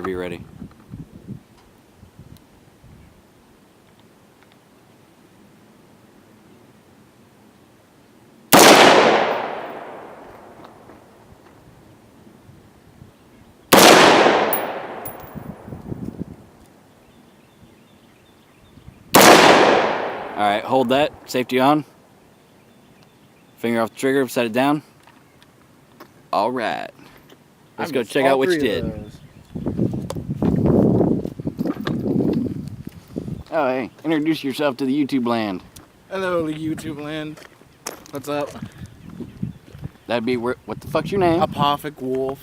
Be ready. Alright, hold that. Safety on. Finger off the trigger, set it down. Alright. Let's go check out what you did. Oh, hey. Introduce yourself to the YouTube land. Hello, YouTube land. What's up? That'd be what the fuck's your name? Aphotic Wolf.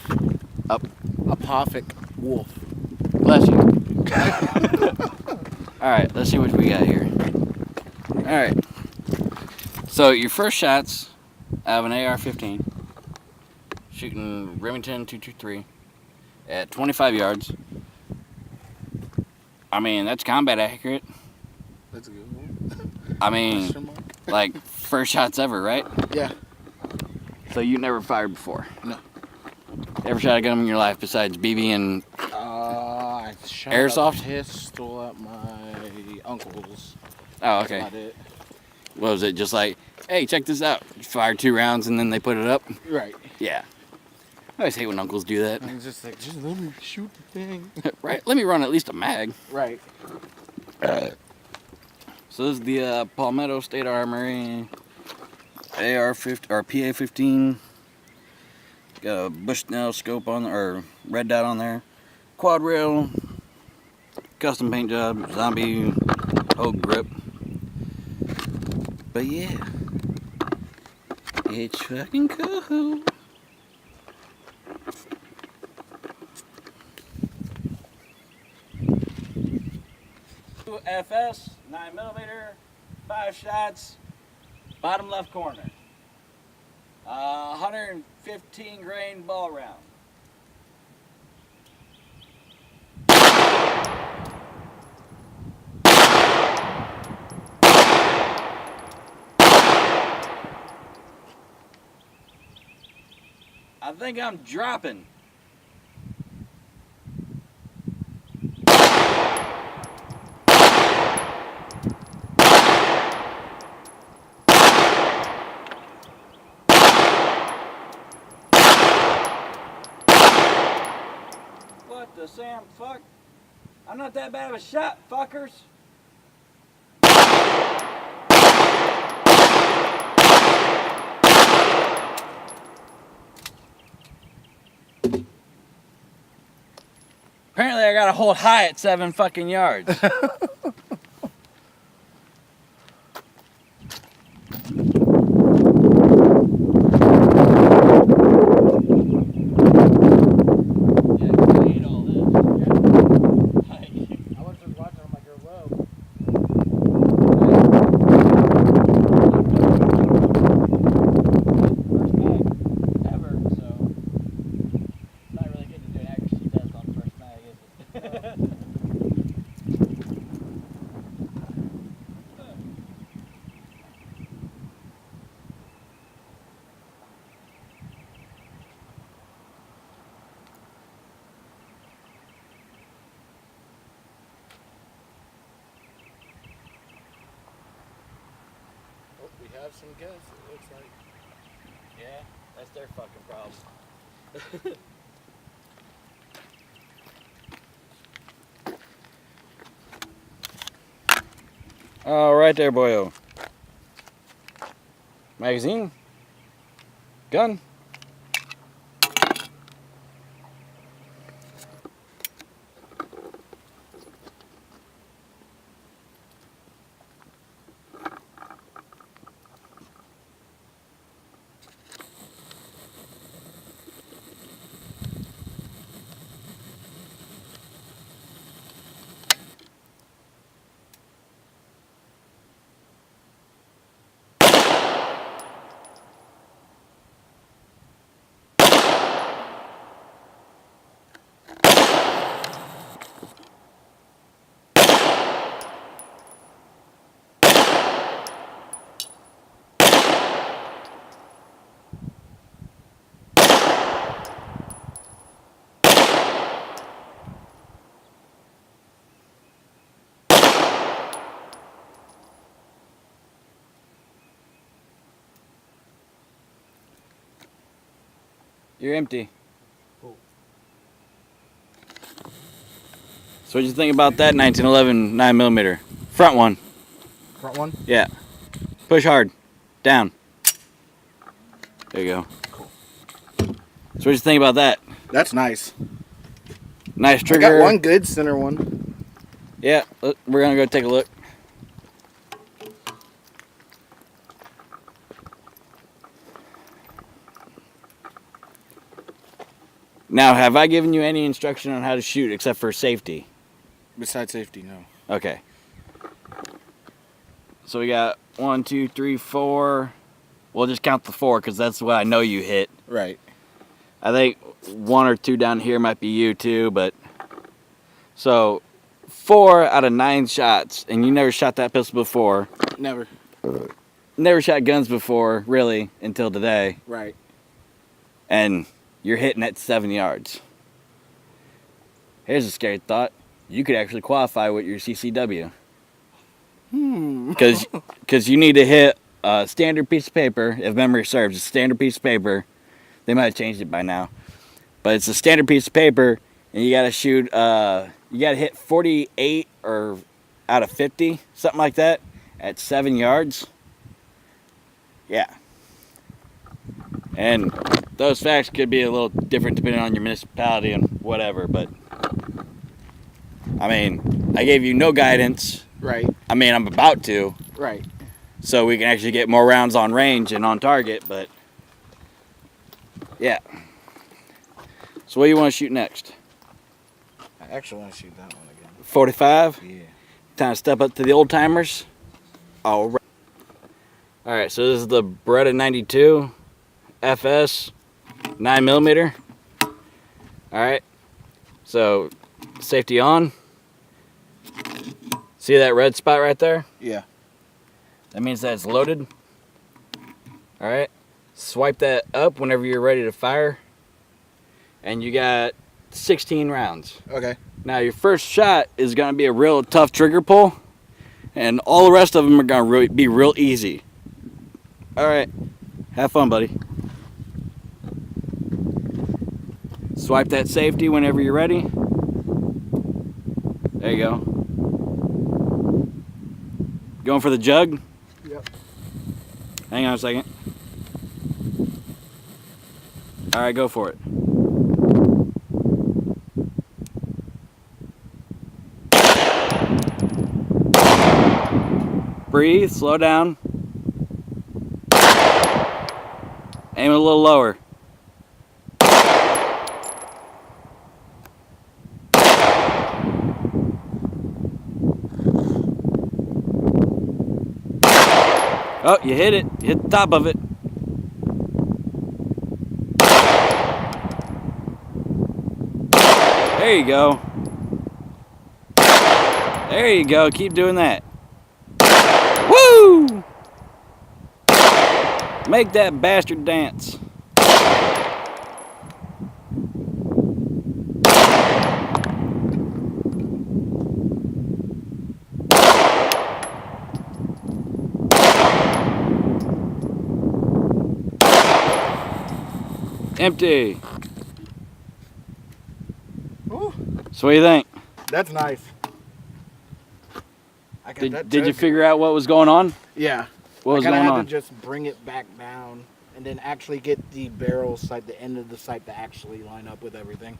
Aphotic Wolf. Bless you. Alright, let's see what we got here. Alright. So, your first shots out of an AR-15. Shooting Remington 223 at 25 yards. I mean, that's combat accurate. That's a good one. I mean, like, first shots ever, right? Yeah. So you never fired before? No. Ever shot a gun in your life besides BB and I shot airsoft? a pistol at my uncle's. Oh, okay. That's about it. What was it, just like, hey, check this out. You fire 2 rounds and then they put it up? Right. Yeah. I always hate when uncles do that. And it's just like, just let me shoot the thing. Right, let me run at least a mag. Right. So this is the Palmetto State Armory AR-15 or PA-15. Got a Bushnell scope on, or red dot on there. Quad rail, custom paint job, zombie oak grip. But yeah, it's fucking cool. FS 9mm, 5 shots, bottom left corner. 115 grain ball round. I think I'm dropping. What the Sam fuck? I'm not that bad of a shot, fuckers. Apparently I gotta hold high at 7 fucking yards. We have some guests, it looks like. Yeah, that's their fucking problem. Oh, right there, boyo. Magazine? Gun? You're empty. Cool. So what'd you think about that 1911 9mm? Front one. Front one? Yeah. Push hard. Down. There you go. Cool. So what'd you think about that? That's nice. Nice I trigger. got one good center one. Yeah, we're gonna go take a look. Now, have I given you any instruction on how to shoot except for safety? Besides safety, no. Okay. So we got 1, 2, 3, 4. We'll just count the 4 because that's what I know you hit. Right. I think 1 or 2 down here might be you too, but so 4 out of 9 shots, and you never shot that pistol before. Never. Never shot guns before, really, until today. Right. And you're hitting at 7 yards. Here's a scary thought. You could actually qualify with your CCW. Because you need to hit a standard piece of paper, if memory serves, a standard piece of paper. They might have changed it by now. But it's a standard piece of paper, and you got to shoot, you got to hit 48 or out of 50, something like that, at 7 yards. Yeah. And those facts could be a little different depending on your municipality and whatever, but I mean, I gave you no guidance. Right. I mean, I'm about to. Right. So we can actually get more rounds on range and on target, but yeah. So what do you want to shoot next? I actually want to shoot that one again. 45? Yeah. Time to step up to the old timers. All right. All right, so this is the Beretta 92 FS 9mm. All right. So safety on. See that red spot right there? Yeah. That means that it's loaded. All right. Swipe that up whenever you're ready to fire. And you got 16 rounds. Okay. Now your first shot is going to be a real tough trigger pull. And all the rest of them are going to be real easy. All right. Have fun, buddy. Swipe that safety whenever you're ready. There you go. Going for the jug? Yep. Hang on a second. All right, go for it. Breathe, slow down. Aim it a little lower. Oh, you hit it. You hit the top of it. There you go. There you go. Keep doing that. Woo! Make that bastard dance. Empty. Ooh, So what do you think? that's nice. I got that Did you jug. figure out what was going on? Yeah. What was I going kind of on? had to just bring it back down and then actually get the barrel sight, the end of the sight to actually line up with everything.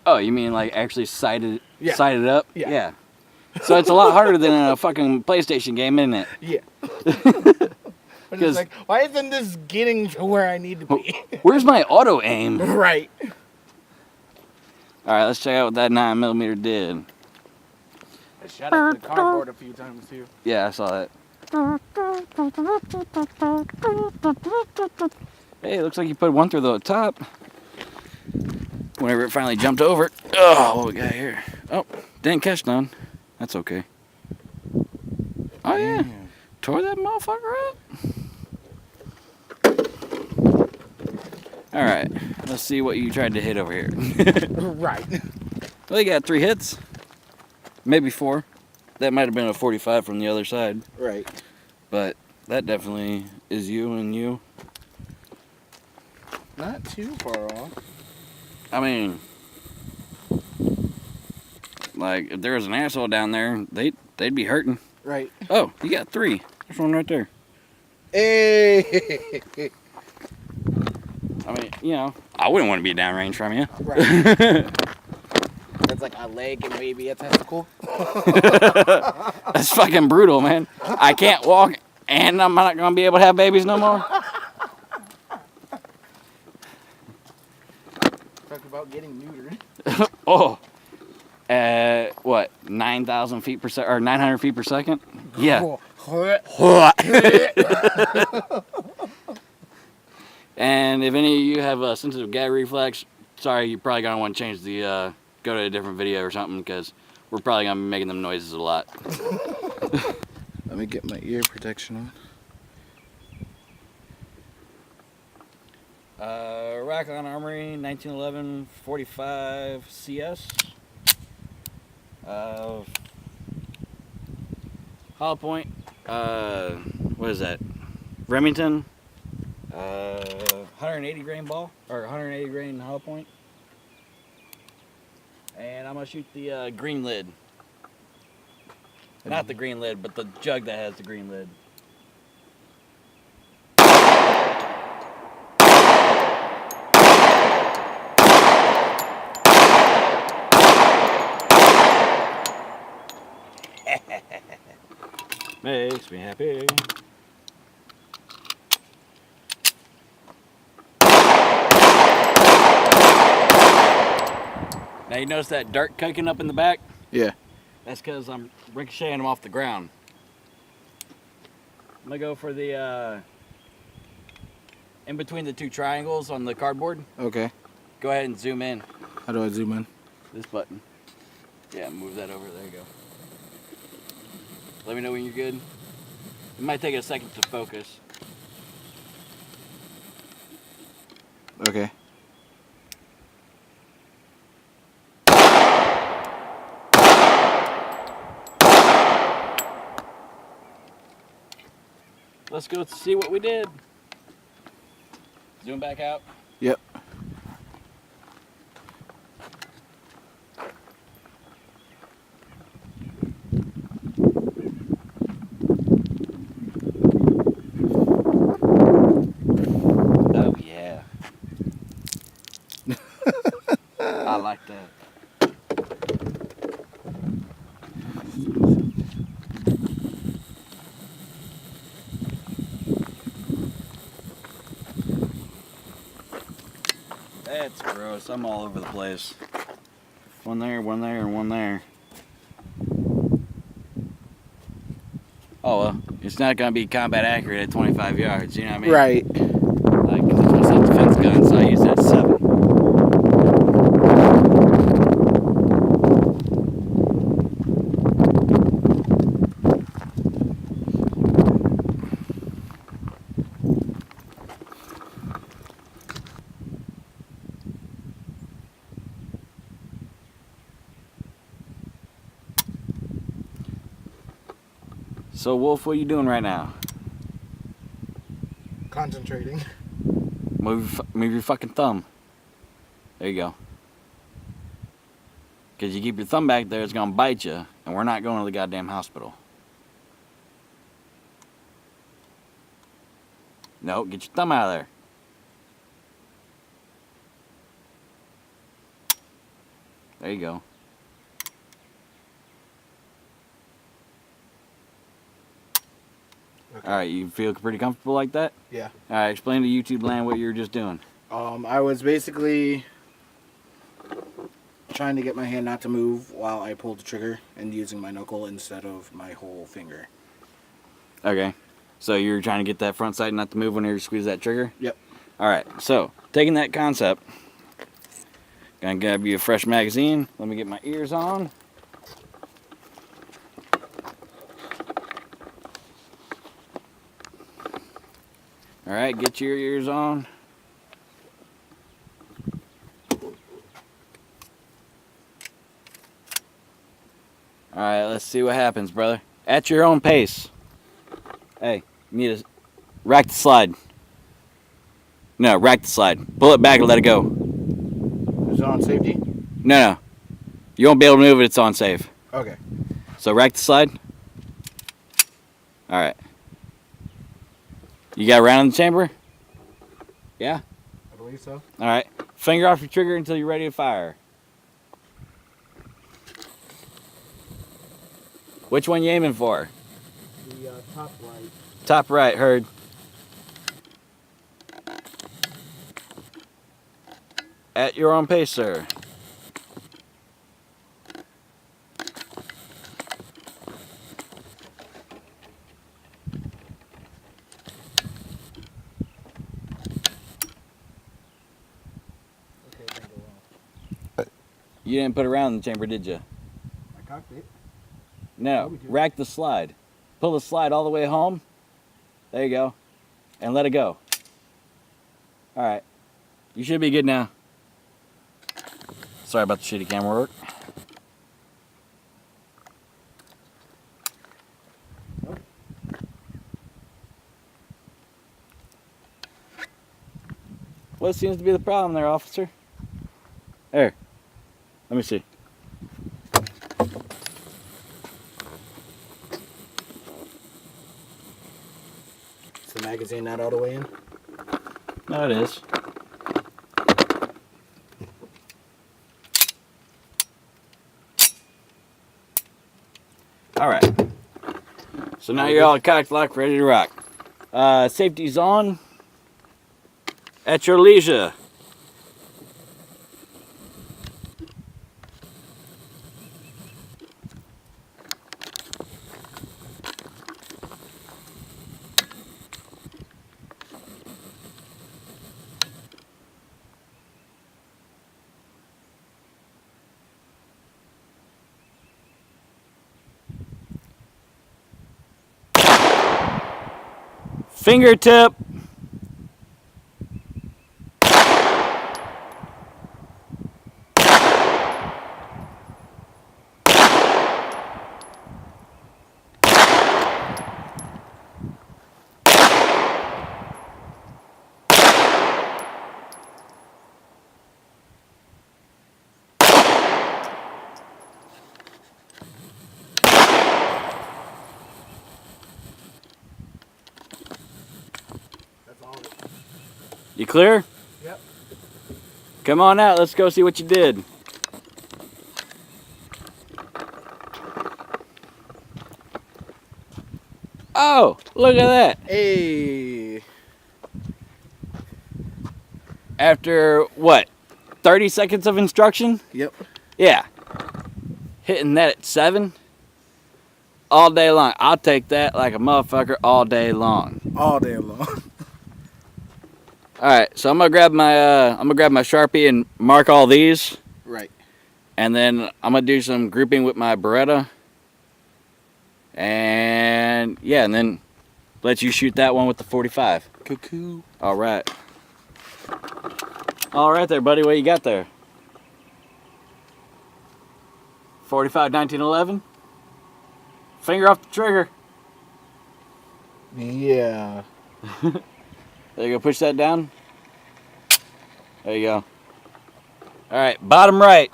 Oh, you mean like actually sight it up? Yeah. So it's a lot harder than a fucking PlayStation game, isn't it? Yeah. I'm 'Cause- just like, why isn't this getting to where I need to be? Where's my auto aim? Right. All right, let's check out what that 9mm did. I shot at the cardboard a few times too. Yeah, I saw that. Hey, it looks like you put one through the top. Whenever it finally jumped over it. Oh, what we got here? Oh, didn't catch none. That's okay. Oh yeah, tore that motherfucker up. All right, let's see what you tried to hit over here. Right. Well, you got 3 hits, maybe 4. That might have been a 45 from the other side, Right. but that definitely is you and you. Not too far off. I mean, like, if there was an asshole down there, they'd be hurting. Right. Oh, you got 3. There's one right there. Hey! I mean, you know, I wouldn't want to be downrange from you. Right. That's like a leg and maybe a testicle. That's fucking brutal, man. I can't walk, and I'm not going to be able to have babies no more. Talk about getting neutered. Oh. What? 9,000 feet per second, or 900 feet per second? Yeah. And if any of you have a sensitive gag reflex, sorry, you're probably going to want to change the, go to a different video or something, because we're probably going to be making them noises a lot. Let me get my ear protection on. Rack-On Armory, 1911 45 CS. Hollow Point, what is that? Remington, 180 grain ball, or 180 grain hollow point. And I'm gonna shoot the green lid. Not the green lid, but the jug that has the green lid. Makes me happy. Now you notice that dirt kicking up in the back? Yeah. That's because I'm ricocheting them off the ground. I'm gonna go for the in between the 2 triangles on the cardboard. Okay. Go ahead and zoom in. How do I zoom in? This button. Yeah, move that over. There you go. Let me know when you're good. It might take a second to focus. Okay. Let's go see what we did. Zoom back out. Yep. Oh yeah. I like that. That's gross. I'm all over the place. One there, and one there. Oh well, it's not gonna be combat accurate at 25 yards. You know what I mean? Right. Like, it's my self-defense gun, so I use it at 7. So, Wolf, what are you doing right now? Concentrating. Move your fucking thumb. There you go. Because you keep your thumb back there, it's going to bite you, and we're not going to the goddamn hospital. No, get your thumb out of there. There you go. Okay. Alright, you feel pretty comfortable like that? Yeah. Alright, explain to YouTube land what you were just doing. I was basically trying to get my hand not to move while I pulled the trigger and using my knuckle instead of my whole finger. Okay. So you're trying to get that front sight not to move whenever you squeeze that trigger? Yep. Alright, so taking that concept, gonna grab you a fresh magazine. Let me get my ears on. Alright, get your ears on. Alright, let's see what happens, brother. At your own pace. Hey, you need to rack the slide. No, rack the slide. Pull it back and let it go. Is it on safety? No. You won't be able to move it. It's on safe. Okay. So rack the slide. All right. You got a round in the chamber? Yeah? I believe so. All right. Finger off your trigger until you're ready to fire. Which one you aiming for? The top right. Top right, heard. At your own pace, sir. Okay, then go off. You didn't put a round in the chamber, did you? I cocked it. No. Rack the slide. Pull the slide all the way home. There you go. And let it go. All right. You should be good now. Sorry about the shitty camera work. What seems to be the problem there, officer? There. Let me see. Is the magazine not all the way in? No, it is. All right. So now you're all cocked, locked, ready to rock. Safety's on. At your leisure. Fingertip. That's all of it. You clear? Yep. Come on out. Let's go see what you did. Oh, look at that. Hey. After what? 30 seconds of instruction? Yep. Yeah. Hitting that at 7 all day long. I'll take that like a motherfucker all day long. All day long. All right, so I'm gonna grab my Sharpie and mark all these, Right. and then I'm gonna do some grouping with my Beretta, and yeah, and then let you shoot that one with the 45. Cuckoo. All right. All right there, buddy. What you got there? 45 1911. Finger off the trigger. Yeah. There you go. Push that down. There you go. All right, bottom right.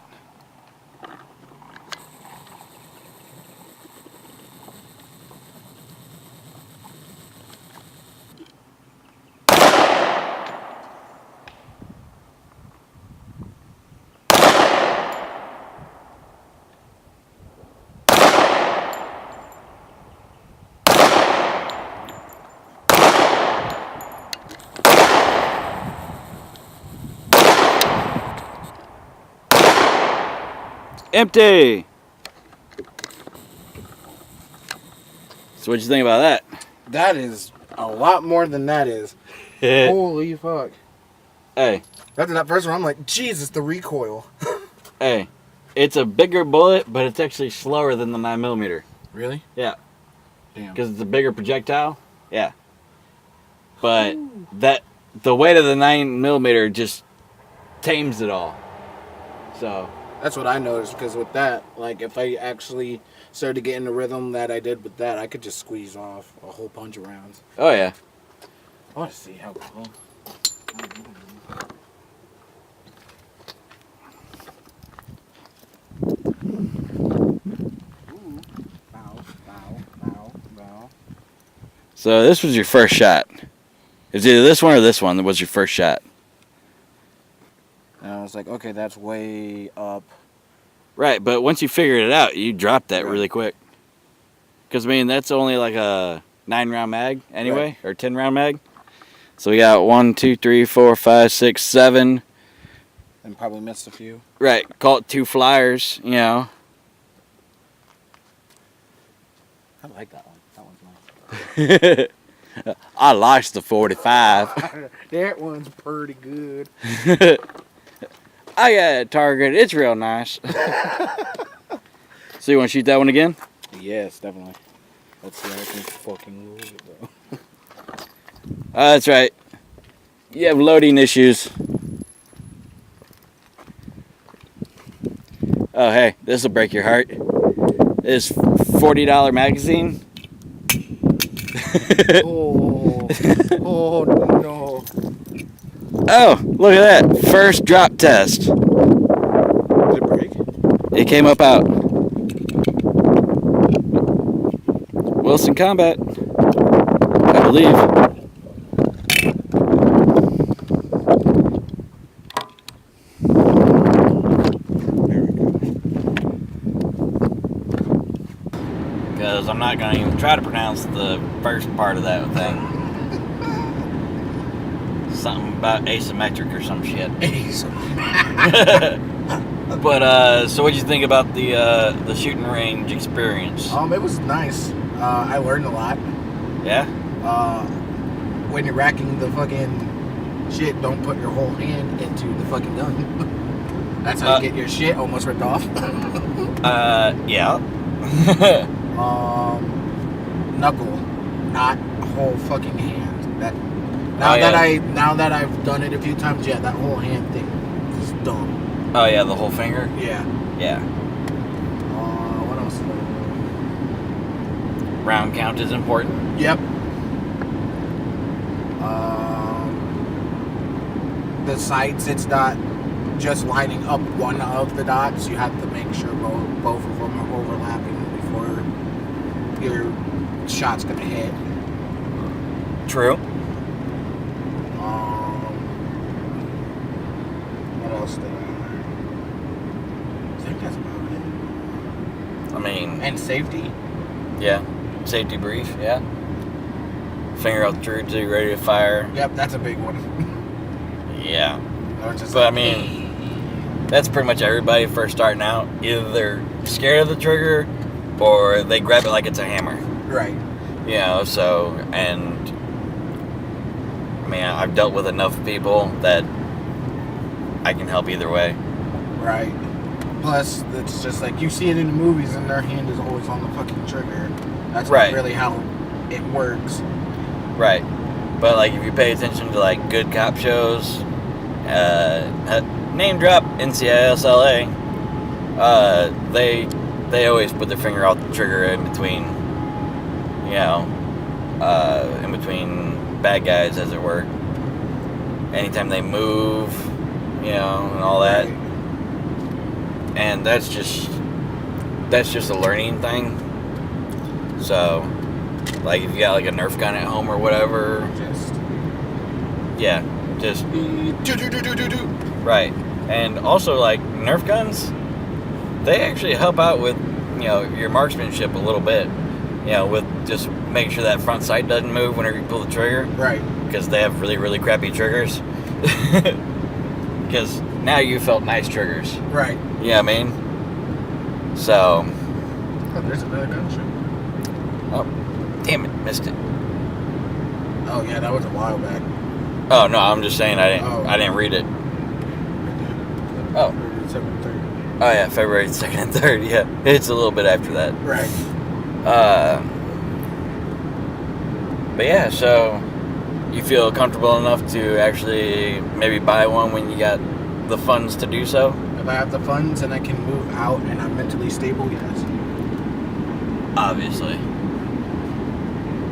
Empty. So what'd you think about that? That is a lot more than that is. Holy fuck. Hey, After that first one, I'm like, Jesus, the recoil. hey, it's a bigger bullet, but it's actually slower than the 9mm. Really? Yeah, Damn. because it's a bigger projectile. Yeah, but the weight of the 9mm just tames it all. So That's what I noticed, because with that, like, if I actually started to get in the rhythm that I did with that, I could just squeeze off a whole bunch of rounds. oh yeah. I want to see how cool. Bow. So this was your first shot. It's either this one or this one that was your first shot. And I was like, okay, that's way up. Right, but once you figured it out, you dropped that Right. really quick. Because, I mean, that's only like a 9-round mag anyway, or 10-round mag. So we got 1, 2, 3, 4, 5, 6, 7. And probably missed a few. Right, call it 2 flyers, you know. I like that one. That one's nice. I likes the 45. That one's pretty good. I got a target. It's real nice. So you want to shoot that one again? Yes, definitely. Let's see how I can fucking move it, bro. That's right. You have loading issues. Oh, hey, this will break your heart. This $40 magazine. Oh no. Oh, look at that. First drop test. Did it break? It came up out. Wilson Combat, I believe. Because I'm not going to even try to pronounce the first part of that thing. Something about asymmetric or some shit. But so what'd you think about the shooting range experience? It was nice. I learned a lot. Yeah? When you're racking the fucking shit, don't put your whole hand into the fucking gun. That's how you get your shit almost ripped off. Yeah. Knuckle, not whole fucking hand. Now that I've done it a few times, yeah, that whole hand thing is dumb. Oh yeah, the whole finger? Yeah. Yeah. What else? Round count is important. Yep. The sights, it's not just lining up one of the dots. You have to make sure both of them are overlapping before your shot's gonna hit. True. What else did I think that's about it. I mean, And safety. yeah. Safety brief, yeah. Finger out the trigger till you're ready to fire. Yep, that's a big one. Yeah. Just But I mean, that's pretty much everybody first starting out. Either they're scared of the trigger or they grab it like it's a hammer. right. You know, so, and I mean, I've dealt with enough people that I can help either way. Right. Plus, it's just like you see it in the movies and their hand is always on the fucking trigger. That's Right. not really how it works. Right. But like if you pay attention to like good cop shows, name drop NCIS LA, they always put their finger out the trigger in between, you know, in between bad guys, as it were. Anytime they move, you know, and all that. Right. And that's just a learning thing. So, like if you got like a Nerf gun at home or whatever, Just right. And also like Nerf guns, they actually help out with, you know, your marksmanship a little bit. You know, with just making sure that front sight doesn't move whenever you pull the trigger. Right. Because they have really, really crappy triggers. Because now you felt nice triggers. Right. You know what I mean? So, Oh, there's another gunshot. oh, damn it, missed it. Oh yeah, that was a while back. Oh no, I'm just saying I didn't read it. Oh. 7:30. Oh yeah, February 2nd and 3rd. Yeah, it's a little bit after that. Right. But yeah, so you feel comfortable enough to actually maybe buy one when you got the funds to do so? If I have the funds and I can move out and I'm mentally stable, yes. Obviously.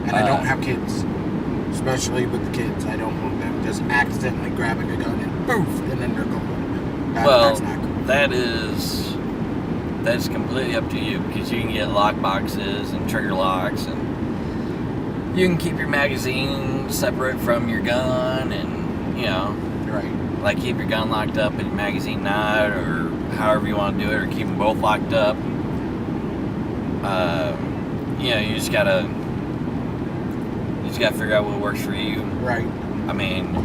And I don't have kids. especially with the kids. I don't want them just accidentally grabbing a gun and poof, and then they're gone. That's not cool. That's completely up to you, because you can get lock boxes and trigger locks, and you can keep your magazine separate from your gun, and Right. like keep your gun locked up and your magazine not, or however you want to do it, or keep them both locked up. You just gotta figure out what works for you. Right. I mean,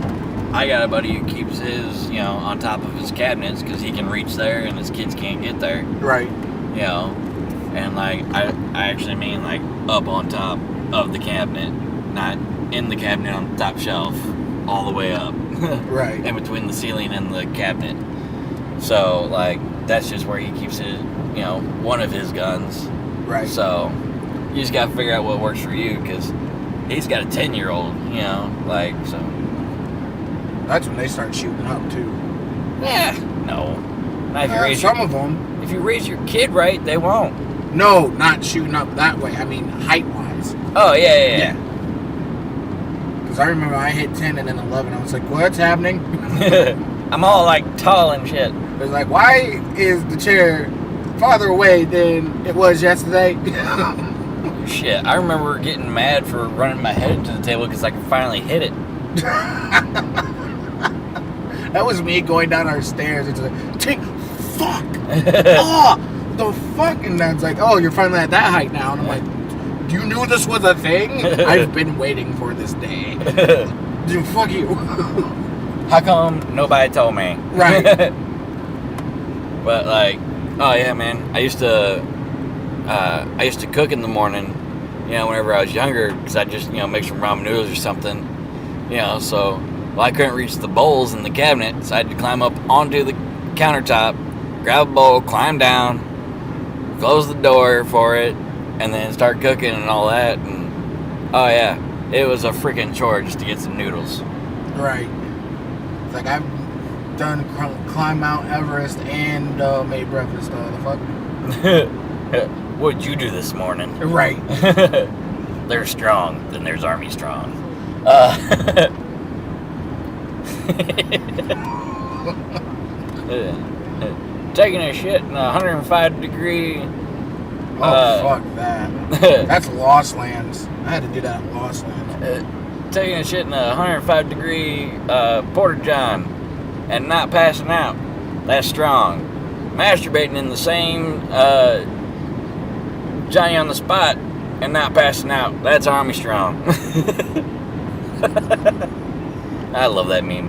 I got a buddy who keeps his, on top of his cabinets, because he can reach there and his kids can't get there. Right. And like I actually mean like up on top of the cabinet, not in the cabinet on the top shelf, all the way up. Right. In between the ceiling and the cabinet. So like that's just where he keeps his, one of his guns. Right. So you just gotta figure out what works for you, because he's got a 10-year-old, so. That's when they start shooting up too. Yeah. No. Not if you raise Some of them. If you raise your kid right, they won't. No, not shooting up that way. I mean height-wise. Oh yeah. Because I remember I hit 10 and then 11. I was like, what's happening? I'm all like tall and shit. It was like, why is the chair farther away than it was yesterday? Shit, I remember getting mad for running my head into the table because I could finally hit it. That was me going down our stairs. It's like, fuck! Oh, the fuck! And then it's like, oh, you're finally at that height now. And I'm like, you knew this was a thing? I've been waiting for this day. Dude, fuck you. How come nobody told me? Right. But like, oh yeah, man. I used to cook in the morning, whenever I was younger, because I just, make some ramen noodles or something, so, well, I couldn't reach the bowls in the cabinet, so I had to climb up onto the countertop, grab a bowl, climb down, close the door for it, and then start cooking and all that, and, oh yeah, it was a freaking chore just to get some noodles. Right. It's like, I've done climb Mount Everest and made breakfast, the fuck? What'd you do this morning? Right. They're strong, then there's Army Strong. Taking a shit in a 105 degree. Fuck that. That's Lost Lands. I had to do that at Lost Lands. Taking a shit in a 105 degree Porta John and not passing out. That's strong. Masturbating in the same Johnny on the spot and not passing out. That's Army Strong. I love that meme.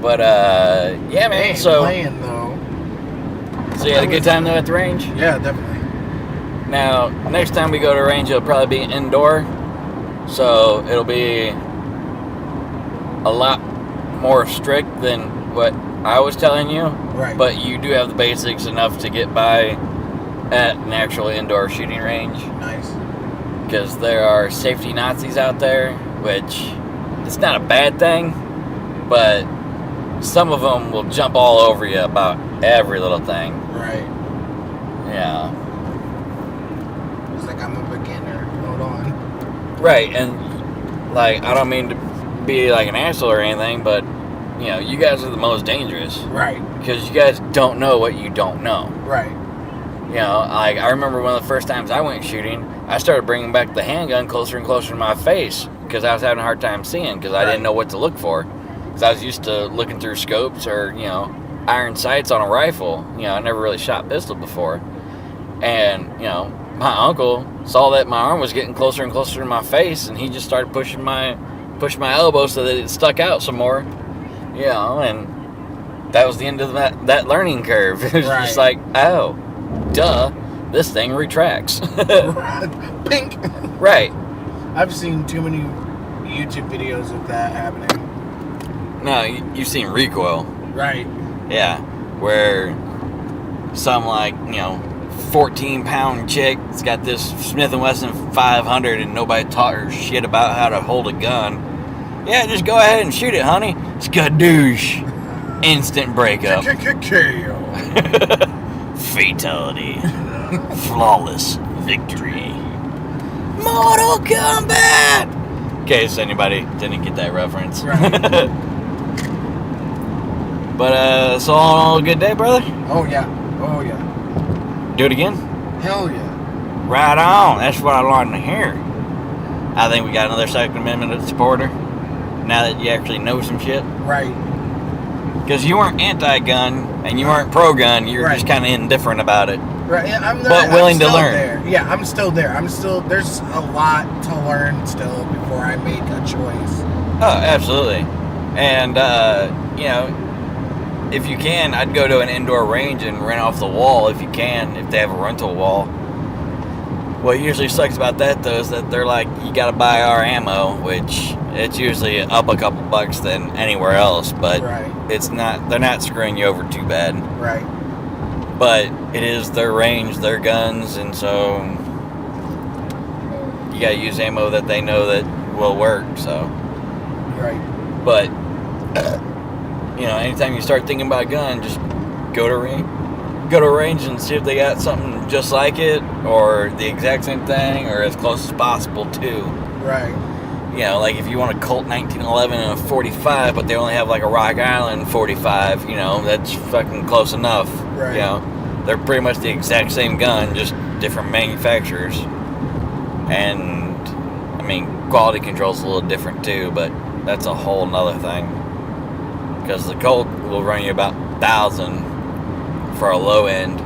But yeah, man. So playing though. So you had a good time though at the range? Yeah, definitely. Now, next time we go to range, it'll probably be indoor. So it'll be a lot more strict than what I was telling you. Right. But you do have the basics enough to get by at an actual indoor shooting range. Nice. Because there are safety Nazis out there, which it's not a bad thing, but some of them will jump all over you about every little thing. Right. Yeah. It's like, I'm a beginner. Hold on. Right, and like, I don't mean to be like an asshole or anything, but you guys are the most dangerous. Right. Because you guys don't know what you don't know. Right. Like, I remember one of the first times I went shooting, I started bringing back the handgun closer and closer to my face because I was having a hard time seeing, because I didn't know what to look for. Because I was used to looking through scopes or, iron sights on a rifle. I never really shot pistol before. And, my uncle saw that my arm was getting closer and closer to my face, and he just started pushing my elbow so that it stuck out some more. And that was the end of that learning curve. It was just like, oh, duh, this thing retracts. Pink. Right. I've seen too many YouTube videos of that happening. No, you've seen recoil. Right. Yeah, where some 14-pound chick has got this Smith & Wesson 500 and nobody taught her shit about how to hold a gun. Yeah, just go ahead and shoot it, honey. Skadoosh. Instant breakup. Fatality. Flawless victory. Mortal Kombat! In case anybody didn't get that reference. Right. But, so all good day, brother? Oh, yeah. Oh, yeah. Do it again? Hell yeah. Right on. That's what I wanted to hear. I think we got another Second Amendment supporter. Now that you actually know some shit. Right. Because you weren't anti-gun and you weren't pro-gun. You were just kind of indifferent about it. Right. Yeah, but willing to learn. There. Yeah, I'm still there. There's a lot to learn still before I make a choice. Oh, absolutely. And, you know, if you can, I'd go to an indoor range and rent off the wall if you can, if they have a rental wall. What usually sucks about that, though, is that they're like, you gotta buy our ammo, which it's usually up a couple bucks than anywhere else, but it's not, they're not screwing you over too bad. Right. But it is their range, their guns, and so you gotta use ammo that they know that will work, so. Right. But, you know, anytime you start thinking about a gun, just go to a range and see if they got something just like it, or the exact same thing, or as close as possible to. Right. You know, like if you want a Colt 1911 and a 45, but they only have like a Rock Island 45, you know, that's fucking close enough. Right. You know, they're pretty much the exact same gun, just different manufacturers. And, I mean, quality control's a little different too, but that's a whole nother thing. Because the Colt will run you about $1,000 for a low end,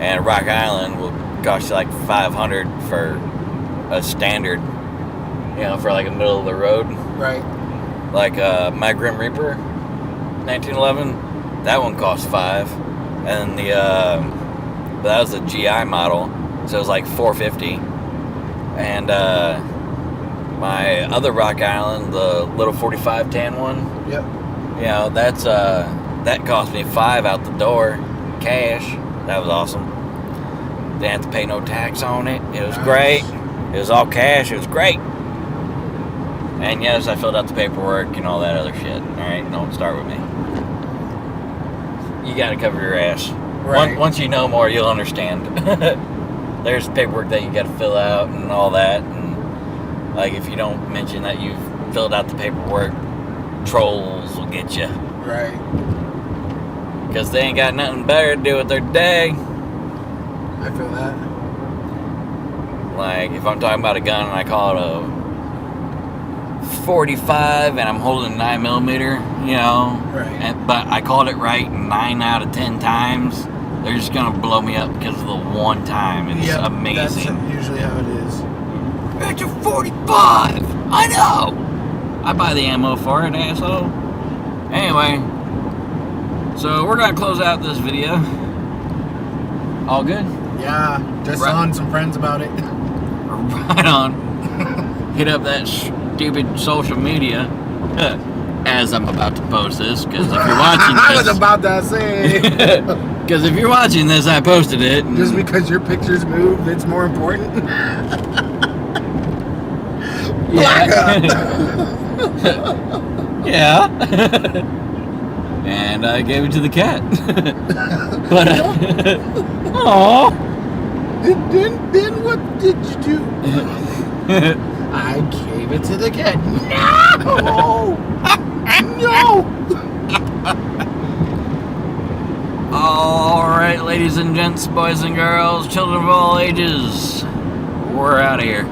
and Rock Island will cost you like $500 for a standard, you know, for like a middle of the road. Right. Like my Grim Reaper 1911, that one cost $5, and that was a GI model, so it was like $450. And my other Rock Island, the little 45 tan one, yep, you know, that's that cost me $5 out the door, cash. That was awesome. Didn't have to pay no tax on it. It was great. It was all cash. It was great. And yes, I filled out the paperwork and all that other shit. All right, don't start with me. You got to cover your ass. Right. Once you know more, you'll understand. There's paperwork that you got to fill out and all that. And like, if you don't mention that you've filled out the paperwork, trolls will get you. Right. Because they ain't got nothing better to do with their day. I feel that. Like, if I'm talking about a gun and I call it a 45 and I'm holding a 9mm, you know, right. But I called it right 9 out of 10 times, they're just gonna blow me up because of the one time. It's amazing. That's usually how it is. It's a 45! I know! I buy the ammo for it, asshole. Anyway, so we're gonna close out this video. All good? Yeah, just telling some friends about it. Right on. Hit up that stupid social media as I'm about to post this, because if you're watching this, I was about to say. Because if you're watching this, I posted it. Just because your pictures move, it's more important. Yeah. Yeah. And I gave it to the cat. But aww. Then what did you do? I gave it to the cat. No! No! Alright, ladies and gents, boys and girls, children of all ages, we're out of here.